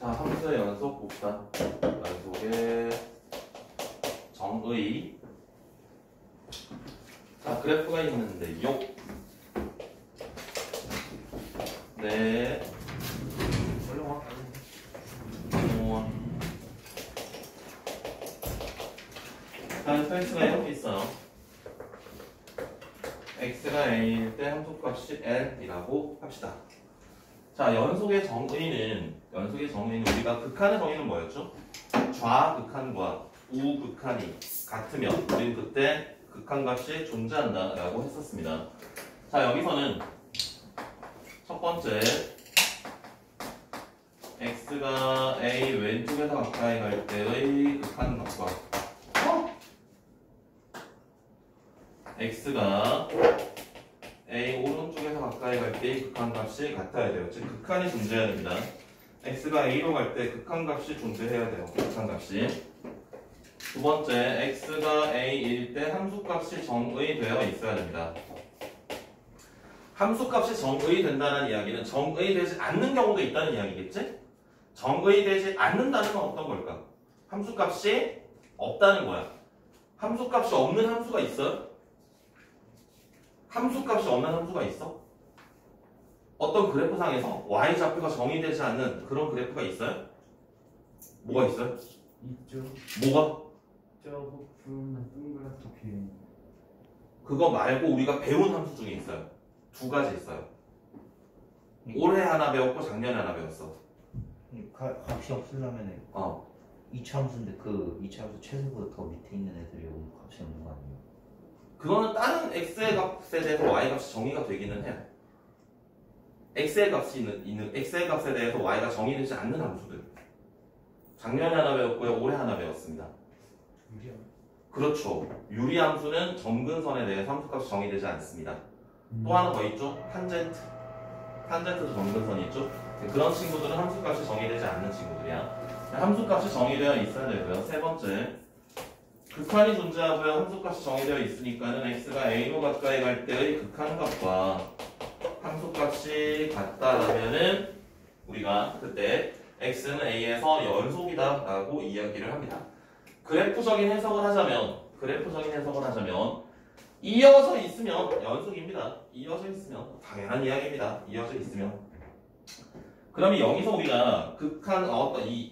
자, 함수의 연속 봅시다. 연속의 정의. 자, 그래프가 있는데, 요. 네. 자, x가 이렇게 있어요. x가 a일 때 함수값이 l이라고 합시다. 자, 연속의 정의는 우리가 극한의 정의는 뭐였죠? 좌극한과 우극한이 같으면 우리는 그때 극한값이 존재한다 라고 했었습니다. 자, 여기서는 첫 번째 x가 a 왼쪽에서 가까이 갈 때의 극한값과 x가 a 오른쪽에서 가까이 갈 때의 극한값이 같아야 돼요. 즉 극한이 존재해야 됩니다. x가 a로 갈 때 극한값이 존재해야 돼요. 극한값이. 두 번째, x가 a일 때 함수값이 정의되어 있어야 됩니다. 함수값이 정의된다는 이야기는 정의되지 않는 경우도 있다는 이야기겠지? 정의되지 않는다는 건 어떤 걸까? 함수값이 없다는 거야. 함수값이 없는 함수가 있어요? 함수값이 없는 함수가 있어? 어떤 그래프상에서 y좌표가 정의되지 않는 그런 그래프가 있어요? 뭐가 있어요? 있죠. 뭐가? 저거 푸른 동그랗게 비어. 그거 말고 우리가 배운 함수 중에 있어요. 두 가지 있어요. 올해 하나 배웠고 작년에 하나 배웠어. 값이 없으려면 2차 함수인데 그 2차 함수 최소보다 더 밑에 있는 애들이 오면 값이 없는 거 아니에요? 그거는 다른 x의 값에 대해서 y 값이 정의가 되기는 해요. x의 값이 있는 x의 값에 대해서 y가 정의되지 않는 함수들. 작년에 하나 배웠고요. 올해 하나 배웠습니다. 유리함. 그렇죠. 유리함수는 점근선에 대해서 함수값이 정의되지 않습니다. 또 하나 더 있죠. 탄젠트. 탄젠트도 점근선이 있죠. 그런 친구들은 함수값이 정의되지 않는 친구들이야. 함수값이 정의되어 있어야 되고요. 세 번째, 극한이 존재하고요. 함수값이 정의되어 있으니까는 x가 a로 가까이 갈 때의 극한값과 함수값이 같다라면은 우리가 그때 x는 a에서 연속이다 라고 이야기를 합니다. 그래프적인 해석을 하자면 이어져 있으면 연속입니다. 이어져 있으면 당연한 이야기입니다. 이어져 있으면. 그러면 여기서 우리가 극한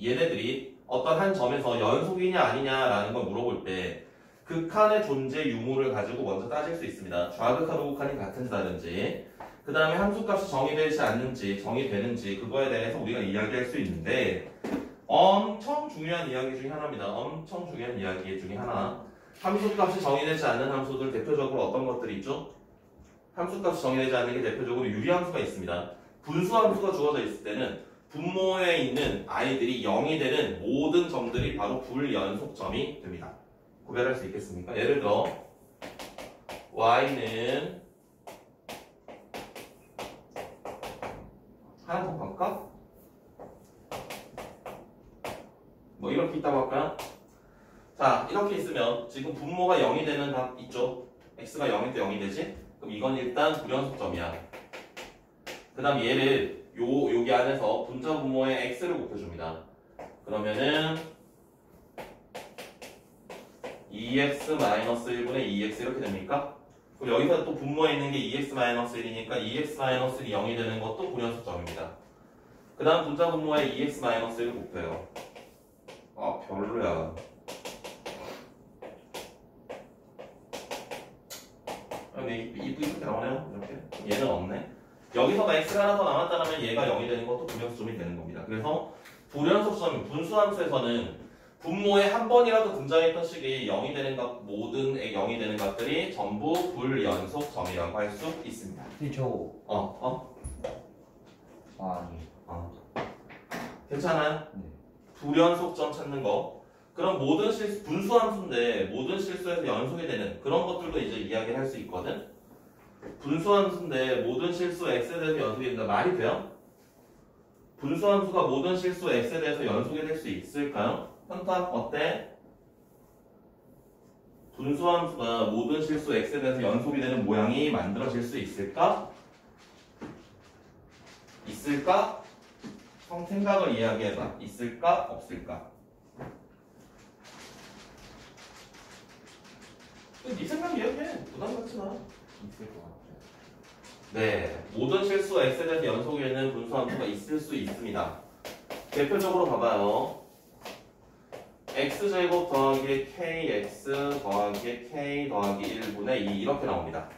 얘네들이 어떤 한 점에서 연속이냐 아니냐라는 걸 물어볼 때 극한의 존재 유무를 가지고 먼저 따질 수 있습니다. 좌극한 우극한이 같은지 다른지, 그 다음에 함수값이 정의되지 않는지 정의되는지 그거에 대해서 우리가 이야기할 수 있는데 엄청 중요한 이야기 중에 하나입니다. 엄청 중요한 이야기 중에 하나. 함수값이 정의되지 않는 함수들 대표적으로 어떤 것들이 있죠? 함수값이 정의되지 않는 게 대표적으로 유리함수가 있습니다. 분수함수가 주어져 있을 때는 분모에 있는 아이들이 0이 되는 모든 점들이 바로 불연속점이 됩니다. 구별할 수 있겠습니까? 예를 들어 y는 하나 더 갈까? 뭐 이렇게 있다고 할까요? 자, 이렇게 있으면 지금 분모가 0이 되는 값 있죠? x가 0일 때 0이 되지? 그럼 이건 일단 불연속점이야. 그 다음 얘를 여기 안에서 분자 분모에 x를 곱해줍니다. 그러면은 2x-1분의 2x 이렇게 됩니까? 그럼 여기서 또 분모에 있는 게 2x-1이니까 2x-1이 0이 되는 것도 불연속점입니다. 그 다음 분자 분모에 2x-1을 곱해요. 아, 별로야. 이렇게 나오네요. 이렇게. 얘는 없네. 여기서가 x가 하나 더 남았다면 얘가 0이 되는 것도 불연속점이 되는 겁니다. 그래서 불연속점, 분수함수에서는 분모에 한 번이라도 등장했던 식이 0이 되는 것, 모든 0이 되는 것들이 전부 불연속점이라고 할 수 있습니다. 근데 아니. 괜찮아요? 네. 불연속점 찾는 거. 그럼 모든 분수함수인데 모든 실수에서 연속이 되는 그런 것들도 이제 이야기를 할 수 있거든. 분수함수인데 모든 실수 x에 대해서 연속이 된다. 말이 돼요? 분수함수가 모든 실수 x에 대해서 연속이 될 수 있을까요? 현탑 어때? 분수함수가 모든 실수 x에 대해서 연속이 되는 모양이 만들어질 수 있을까? 있을까? 생각을 이야기해봐. 있을까? 없을까? 네 생각 이야기해. 부담 갖지 마. 있을 것 같아요. 네, 모든 실수 x에 대해서 연속에 있는 분수함수가 있을 수 있습니다. 대표적으로 봐봐요. x제곱 더하기 kx 더하기 k 더하기 1분의 2 이렇게 나옵니다.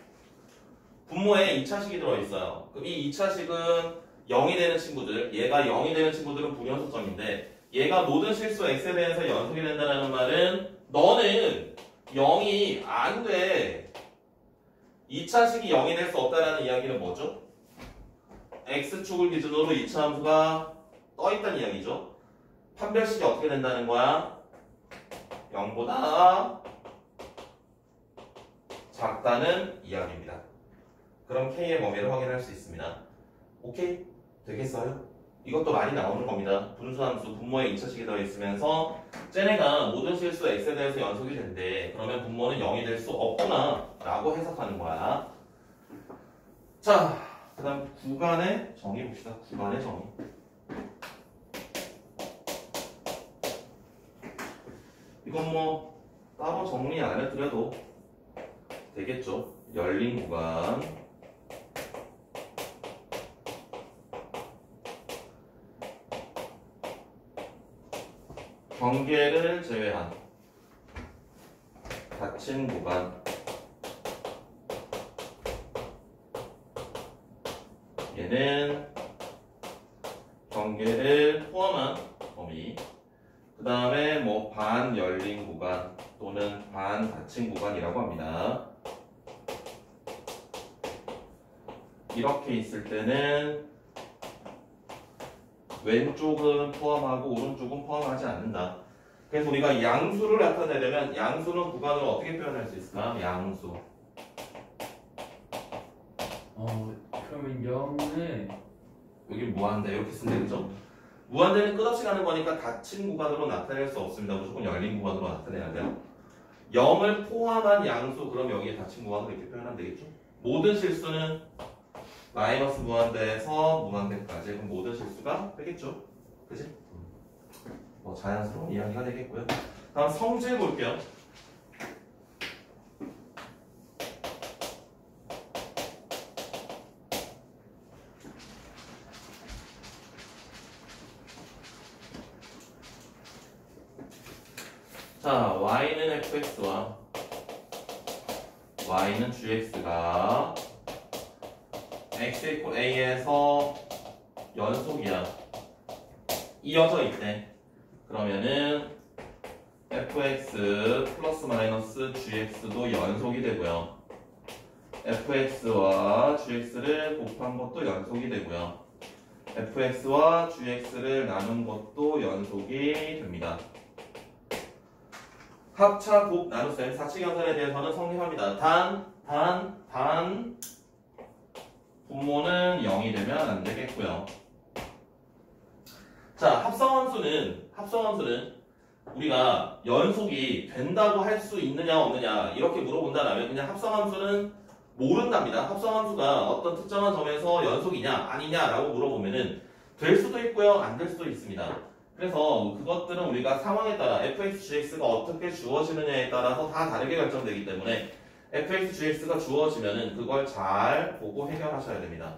분모에 2차식이 들어있어요. 그럼 이 2차식은 0이 되는 친구들, 얘가 0이 되는 친구들은 불연속점인데 얘가 모든 실수 x에 대해서 연속이 된다는 말은 너는 0이 안 돼. 2차식이 0이 될 수 없다는 이야기는 뭐죠? x축을 기준으로 2차 함수가 떠있다는 이야기죠. 판별식이 어떻게 된다는 거야? 0보다 작다는 이야기입니다. 그럼 k의 범위를 확인할 수 있습니다. 오케이? 되겠어요? 이것도 많이 나오는 겁니다. 분수함수 분모에 2차식이 들어있으면서 쟤네가 모든 실수 x에 대해서 연속이 된대. 그러면 분모는 0이 될 수 없구나 라고 해석하는 거야. 자, 그 다음 구간의 정의 봅시다. 구간의 정의. 이건 뭐 따로 정리 안 해드려도 되겠죠. 열린 구간, 경계를 제외한 닫힌 구간, 얘는 경계를 포함한 범위, 그 다음에 뭐 반 열린 구간 또는 반 닫힌 구간이라고 합니다. 이렇게 있을 때는 왼쪽은 포함하고 오른쪽은 포함하지 않는다. 그래서 우리가 양수를 나타내려면 양수는 구간을 어떻게 표현할 수 있을까? 양수. 그러면 0을 여기 무한대 이렇게 쓰면 되죠? 무한대는 끝없이 가는 거니까 닫힌 구간으로 나타낼 수 없습니다. 무조건 열린 구간으로 나타내야 돼요. 0을 포함한 양수, 그럼 여기에 닫힌 구간으로 이렇게 표현하면 되겠죠? 모든 실수는 마이너스 무한대에서 무한대까지, 그럼 모든 실수가 되겠죠? 그지? 뭐 자연스러운 이야기가 되겠고요. 다음 성질 볼게요. 자, y는 fx와 y는 gx가 x equal a에서 연속이야. 이어져 있대. 그러면은 fx 플러스 마이너스 gx도 연속이 되고요. fx와 gx를 곱한 것도 연속이 되고요. fx와 gx를 나눈 것도 연속이 됩니다. 합차, 곱, 나눗셈, 사칙연산에 대해서는 성립합니다. 단 분모는 0이 되면 안 되겠고요. 자, 합성함수는 우리가 연속이 된다고 할 수 있느냐 없느냐 이렇게 물어본다면 그냥 합성함수는 모른답니다. 합성함수가 어떤 특정한 점에서 연속이냐 아니냐라고 물어보면은 될 수도 있고요, 안 될 수도 있습니다. 그래서 그것들은 우리가 상황에 따라 fx, gx가 어떻게 주어지느냐에 따라서 다 다르게 결정되기 때문에 fx, gx가 주어지면은 그걸 잘 보고 해결하셔야 됩니다.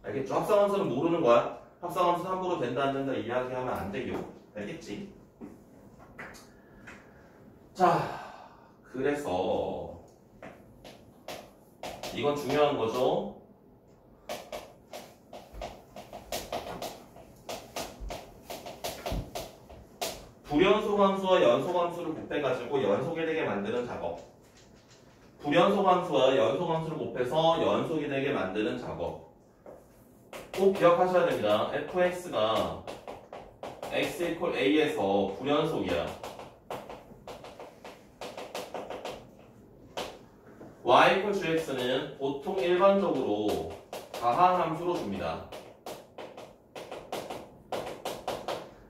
알겠죠? 합성함수는 모르는 거야. 합성함수 함부로 된다 안 된다 이야기하면 안 되요. 알겠지? 자, 그래서 이건 중요한 거죠. 불연속 함수와 연속 함수를 곱해가지고 연속이 되게 만드는 작업. 불연속 함수와 연속 함수를 곱해서 연속이 되게 만드는 작업. 꼭 기억하셔야 됩니다. fx가 x equal a에서 불연속이야. y equal gx는 보통 일반적으로 가항함수로 줍니다.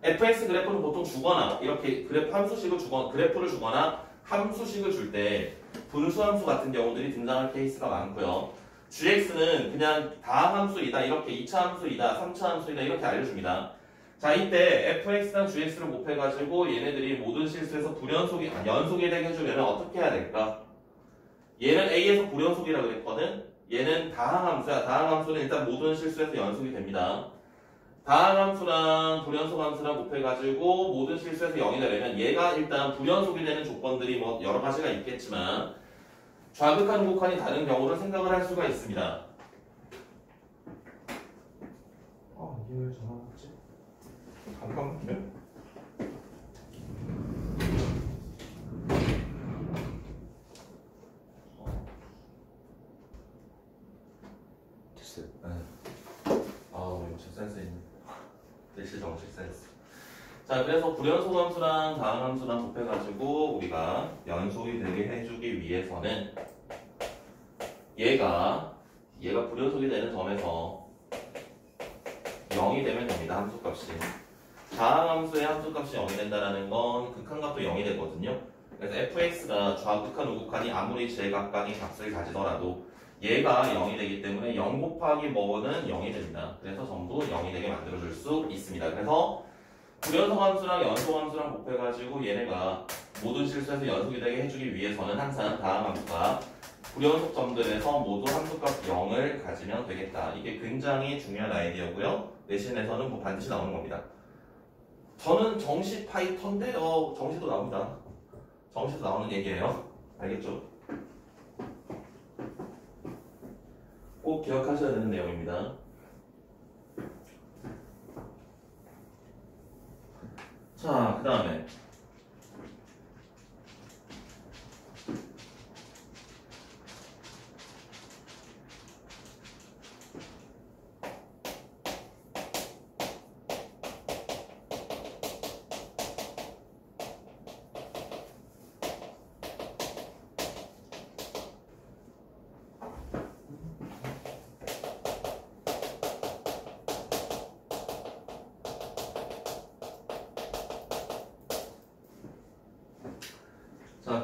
fx 그래프는 보통 주거나 이렇게 함수식을 주거나 그래프를 주거나 함수식을 줄 때 분수함수 같은 경우들이 등장할 케이스가 많고요. gx는 그냥 다함수이다 이렇게 2차 함수이다 3차 함수이다 이렇게 알려줍니다. 자, 이때 fx랑 gx를 곱해가지고 얘네들이 모든 실수에서 연속이 되게 해주려면 어떻게 해야 될까? 얘는 a에서 불연속이라고 그랬거든. 얘는 다항함수야. 다항함수는 일단 모든 실수에서 연속이 됩니다. 다항함수랑 불연속 함수랑 곱해가지고 모든 실수에서 0이 되려면 얘가 일단 불연속이 되는 조건들이 뭐 여러 가지가 있겠지만 좌극한 우극한이 다른 경우를 생각을 할 수가 있습니다. 이게 왜 전화 왔지? 잠깐만요. 됐어요. 이거 제 센스 있는 일시 정식 센스. 자, 그래서 불연속 함수랑 다항함수랑 곱해가지고 우리가 연속이 되게 해주기 위해서는 얘가 불연속이 되는 점에서 0이 되면 됩니다. 함수값이. 다항함수의 함수값이 0이 된다는 건 극한값도 0이 되거든요. 그래서 fx가 좌극한 우극한이 아무리 제각각의 값을 가지더라도 얘가 0이 되기 때문에 0 곱하기 뭐는 0이 됩니다. 그래서 전부 0이 되게 만들어줄 수 있습니다. 그래서 불연속 함수랑 연속 함수랑 곱해가지고 얘네가 모든 실수에서 연속이 되게 해주기 위해서는 항상 다항함수가 불연속 점들에서 모두 함수값 0을 가지면 되겠다. 이게 굉장히 중요한 아이디어고요. 내신에서는 뭐 반드시 나오는 겁니다. 저는 정시 파이터인데요. 정시도 나옵니다. 정시도 나오는 얘기예요. 알겠죠? 꼭 기억하셔야 되는 내용입니다. 자, 그 다음에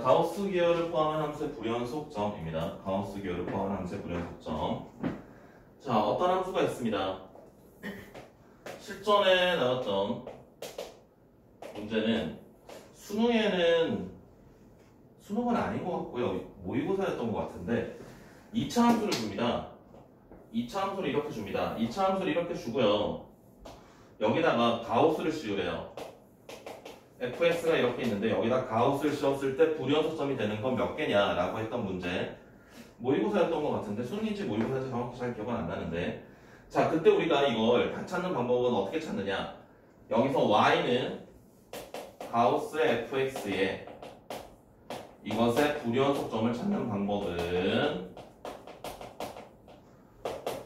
가우스 기호를 포함한 함수의 불연속점입니다. 가우스 기호를 포함한 함수의 불연속점. 자, 어떤 함수가 있습니다. 실전에 나왔던 문제는 수능은 아닌 것 같고요. 모의고사였던 것 같은데 2차 함수를 줍니다. 2차 함수를 이렇게 줍니다. 2차 함수를 이렇게 주고요. 여기다가 가우스를 씌우래요. fx가 이렇게 있는데 여기다 가우스를 씌웠을 때 불연속점이 되는 건 몇 개냐 라고 했던 문제. 모의고사였던 것 같은데 수능인지 모의고사인지 정확히 잘 기억은 안 나는데, 자, 그때 우리가 이걸 다 찾는 방법은 어떻게 찾느냐. 여기서 y는 가우스의 fx에 이것의 불연속점을 찾는 방법은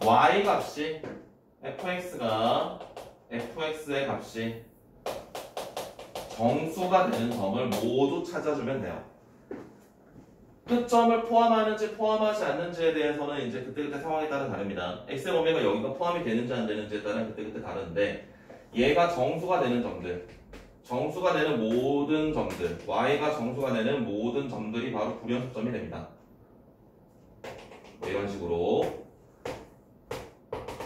y 값이 fx의 값이 정수가 되는 점을 모두 찾아주면 돼요. 끝점을 포함하는지 포함하지 않는지에 대해서는 이제 그때그때 상황에 따라 다릅니다. x의 범위가 여기가 포함이 되는지 안 되는지에 따라 그때그때 다른데, 얘가 정수가 되는 점들, 정수가 되는 모든 점들, y가 정수가 되는 모든 점들이 바로 불연속점이 됩니다. 뭐 이런 식으로.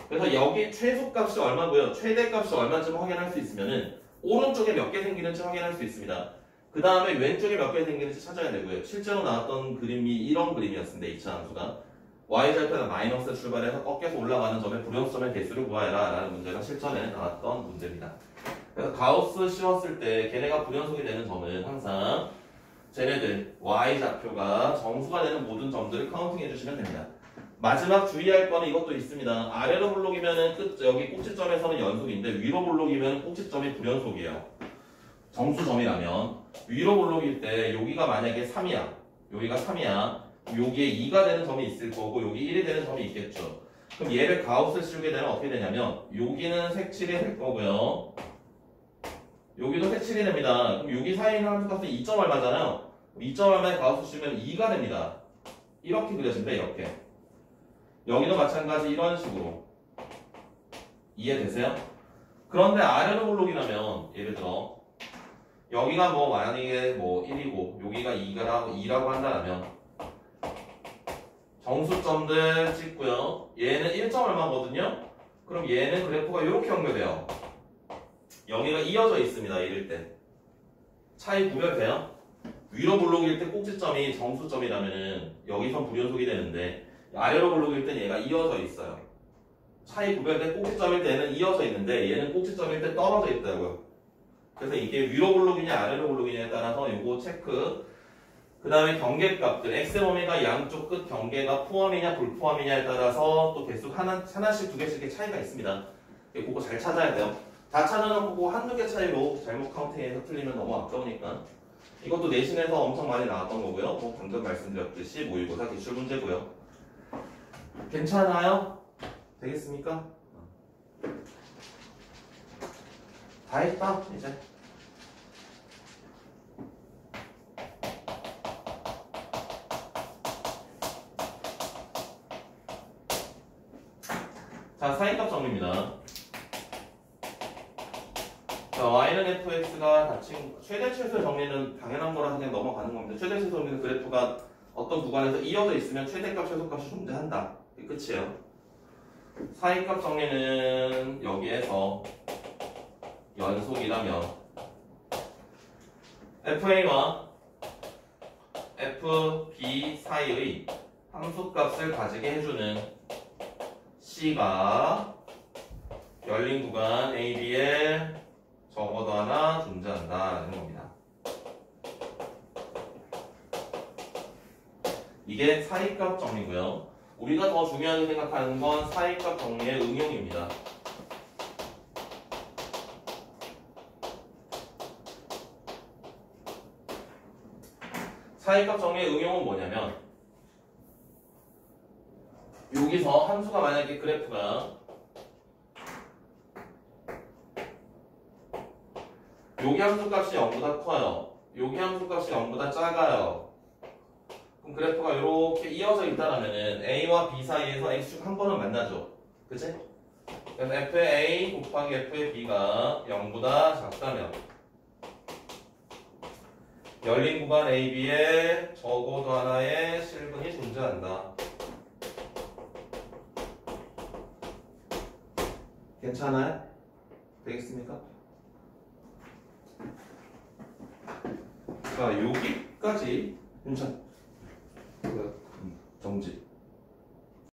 그래서 여기 최소값이 얼마고요, 최대값이 얼마인지 확인할 수 있으면은 오른쪽에 몇 개 생기는지 확인할 수 있습니다. 그 다음에 왼쪽에 몇 개 생기는지 찾아야 되고요. 실제로 나왔던 그림이 이런 그림이었습니다. 2차 함수가 y절편에 마이너스 출발해서 꺾여서 올라가는 점의 불연속점의 개수를 구하여라 라는 문제가 실전에 나왔던 문제입니다. 그래서 가우스 씌웠을 때 걔네가 불연속이 되는 점은 항상 쟤네들 y좌표가 정수가 되는 모든 점들을 카운팅 해주시면 됩니다. 마지막 주의할 거는 이것도 있습니다. 아래로 볼록이면은 여기 꼭지점에서는 연속인데 위로 볼록이면 꼭지점이 불연속이에요. 정수점이라면 위로 볼록일 때 여기가 만약에 3이야. 여기가 3이야. 여기에 2가 되는 점이 있을 거고 여기 1이 되는 점이 있겠죠. 그럼 얘를 가우스 씌우게 되면 어떻게 되냐면 여기는 색칠이 될 거고요. 여기도 색칠이 됩니다. 그럼 여기 사이에 있는 함수값은 2점 얼마잖아요. 2점 얼마에 가우스 씌우면 2가 됩니다. 이렇게 그려진다. 이렇게. 여기도 마찬가지 이런 식으로. 이해되세요? 그런데 아래로 볼록이라면 예를 들어 여기가 뭐 만약에 뭐 1이고 여기가 2라고 한다면 정수점들 찍고요. 얘는 1점 얼마거든요? 그럼 얘는 그래프가 이렇게 연결돼요. 영희가 이어져 있습니다. 이럴 때 차이 구별돼요? 위로 블록일 때 꼭지점이 정수점이라면은 여기선 불연속이 되는데 아래로 블록일 때 얘가 이어져 있어요. 차이 구별된 꼭지점일 때는 이어져 있는데 얘는 꼭지점일 때 떨어져 있다고요. 그래서 이게 위로 블록이냐 아래로 블록이냐에 따라서 요거 체크. 그 다음에 경계값들 x범위가 양쪽 끝 경계가 포함이냐 불포함이냐에 따라서 또 개수 하나씩 두 개씩의 차이가 있습니다. 그거 잘 찾아야 돼요. 다 찾아놓고 그거 한두 개 차이로 잘못 카운팅해서 틀리면 너무 아까우니까. 이것도 내신에서 엄청 많이 나왔던 거고요. 뭐 방금 말씀드렸듯이 모의고사 기출 문제고요. 괜찮아요? 되겠습니까? 다 했다 이제. 자, 사인값 정리입니다. 자, y는 fx가 닫힌 최대 최소 정리는 당연한 거라 그냥 넘어가는 겁니다. 최대 최소 정리는 그래프가 어떤 구간에서 이어져 있으면 최대값 최소값이 존재한다. 이게 끝이에요. 사인값 정리는 여기에서 연속이라면 fa와 fb 사이의 함수값을 가지게 해주는 C가 열린 구간 AB에 적어도 하나 존재한다는 겁니다. 이게 사이값 정리고요. 우리가 더 중요하게 생각하는 건 사이값 정리의 응용입니다. 사이값 정리의 응용은 뭐냐면 여기서 함수가 만약에 그래프가 여기 함수값이 0보다 커요. 여기 함수값이 0보다 작아요. 그럼 그래프가 이렇게 이어져 있다라면은 A와 B 사이에서 X축 한 번은 만나죠. 그치? 그래서 F의 A 곱하기 F의 B가 0보다 작다면 열린 구간 AB에 적어도 하나의 실근이 존재한다. 괜찮아요? 되겠습니까? 자, 여기까지 괜찮.